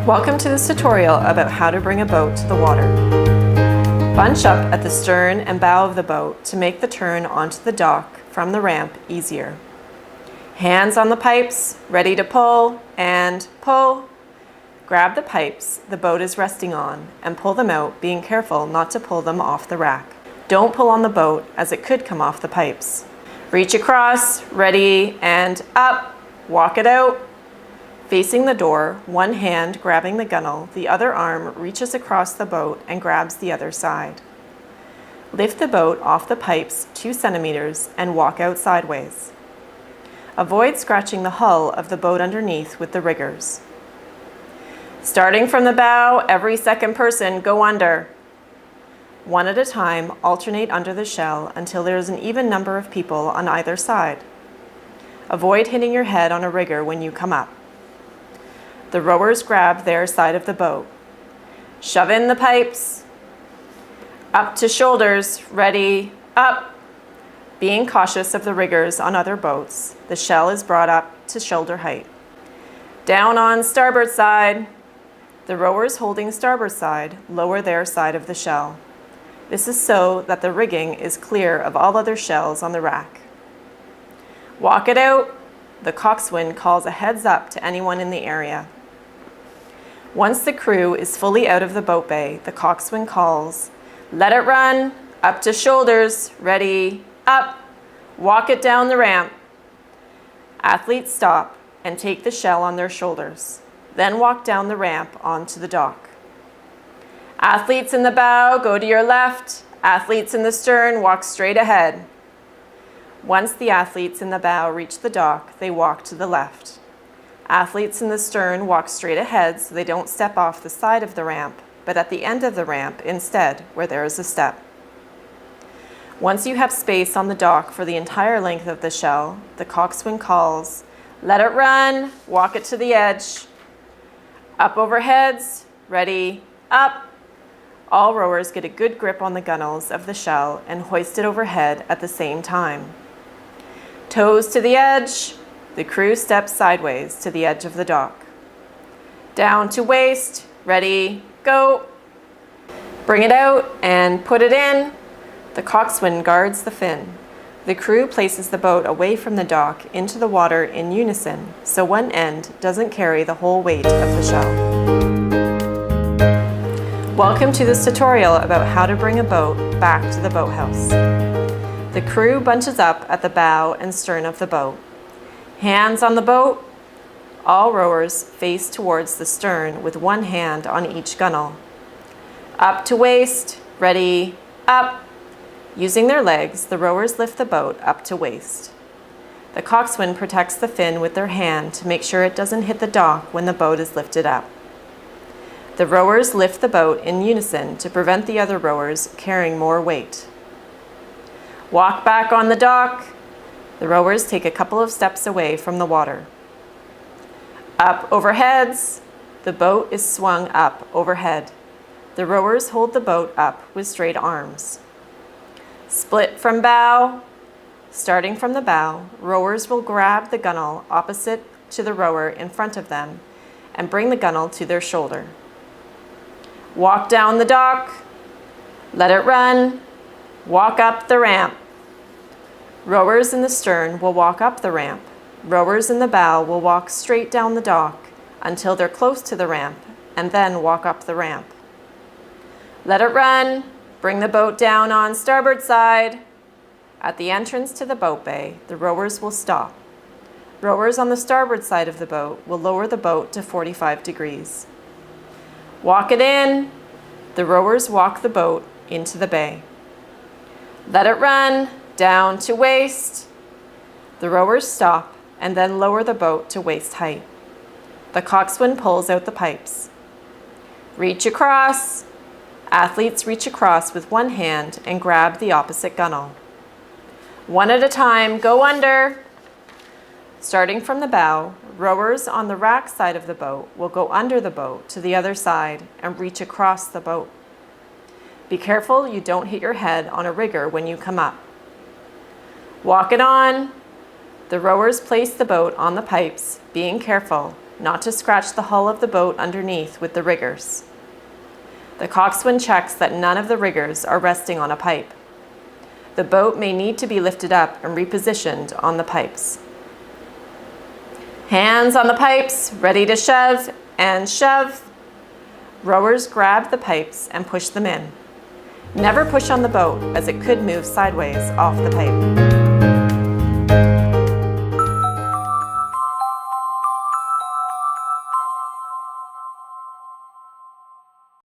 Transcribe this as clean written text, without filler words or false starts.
Welcome to this tutorial about how to bring a boat to the water. Bunch up at the stern and bow of the boat to make the turn onto the dock from the ramp easier. Hands on the pipes, ready to pull, and pull. Grab the pipes the boat is resting on and pull them out, being careful not to pull them off the rack. Don't pull on the boat as it could come off the pipes. Reach across, ready, and up. Walk it out. Facing the door, one hand grabbing the gunnel, the other arm reaches across the boat and grabs the other side. Lift the boat off the pipes 2 centimeters and walk out sideways. Avoid scratching the hull of the boat underneath with the riggers. Starting from the bow, every second person go under. One at a time, alternate under the shell until there is an even number of people on either side. Avoid hitting your head on a rigger when you come up. The rowers grab their side of the boat. Shove in the pipes. Up to shoulders, ready, up. Being cautious of the riggers on other boats, the shell is brought up to shoulder height. Down on starboard side. The rowers holding starboard side lower their side of the shell. This is so that the rigging is clear of all other shells on the rack. Walk it out. The coxswain calls a heads up to anyone in the area. Once the crew is fully out of the boat bay, the coxswain calls, "Let it run, up to shoulders, ready, up, walk it down the ramp." Athletes stop and take the shell on their shoulders, then walk down the ramp onto the dock. Athletes in the bow, go to your left. Athletes in the stern, walk straight ahead. Once the athletes in the bow reach the dock, they walk to the left. Athletes in the stern walk straight ahead so they don't step off the side of the ramp, but at the end of the ramp instead, where there is a step. Once you have space on the dock for the entire length of the shell, the coxswain calls, "Let it run, walk it to the edge." Up over heads, ready, up. All rowers get a good grip on the gunnels of the shell and hoist it overhead at the same time. Toes to the edge. The crew steps sideways to the edge of the dock. Down to waist, ready, go. Bring it out and put it in. The coxswain guards the fin. The crew places the boat away from the dock into the water in unison, so one end doesn't carry the whole weight of the shell. Welcome to this tutorial about how to bring a boat back to the boathouse. The crew bunches up at the bow and stern of the boat. Hands on the boat. All rowers face towards the stern with one hand on each gunnel. Up to waist, ready, up. Using their legs, the rowers lift the boat up to waist. The coxswain protects the fin with their hand to make sure it doesn't hit the dock when the boat is lifted up. The rowers lift the boat in unison to prevent the other rowers carrying more weight. Walk back on the dock. The rowers take a couple of steps away from the water. Up over heads. The boat is swung up overhead. The rowers hold the boat up with straight arms. Split from bow. Starting from the bow, rowers will grab the gunnel opposite to the rower in front of them and bring the gunnel to their shoulder. Walk down the dock. Let it run. Walk up the ramp. Rowers in the stern will walk up the ramp. Rowers in the bow will walk straight down the dock until they're close to the ramp and then walk up the ramp. Let it run. Bring the boat down on starboard side. At the entrance to the boat bay, the rowers will stop. Rowers on the starboard side of the boat will lower the boat to 45 degrees. Walk it in. The rowers walk the boat into the bay. Let it run. Down to waist. The rowers stop and then lower the boat to waist height. The coxswain pulls out the pipes. Reach across. Athletes reach across with one hand and grab the opposite gunnel. One at a time, go under. Starting from the bow, rowers on the rack side of the boat will go under the boat to the other side and reach across the boat. Be careful you don't hit your head on a rigger when you come up. Walk it on. The rowers place the boat on the pipes, being careful, not to scratch the hull of the boat underneath with the riggers. The coxswain checks that none of the riggers are resting on a pipe. The boat may need to be lifted up and repositioned on the pipes. Hands on the pipes, ready to shove, and shove. Rowers grab the pipes and push them in. Never push on the boat as it could move sideways off the pipe.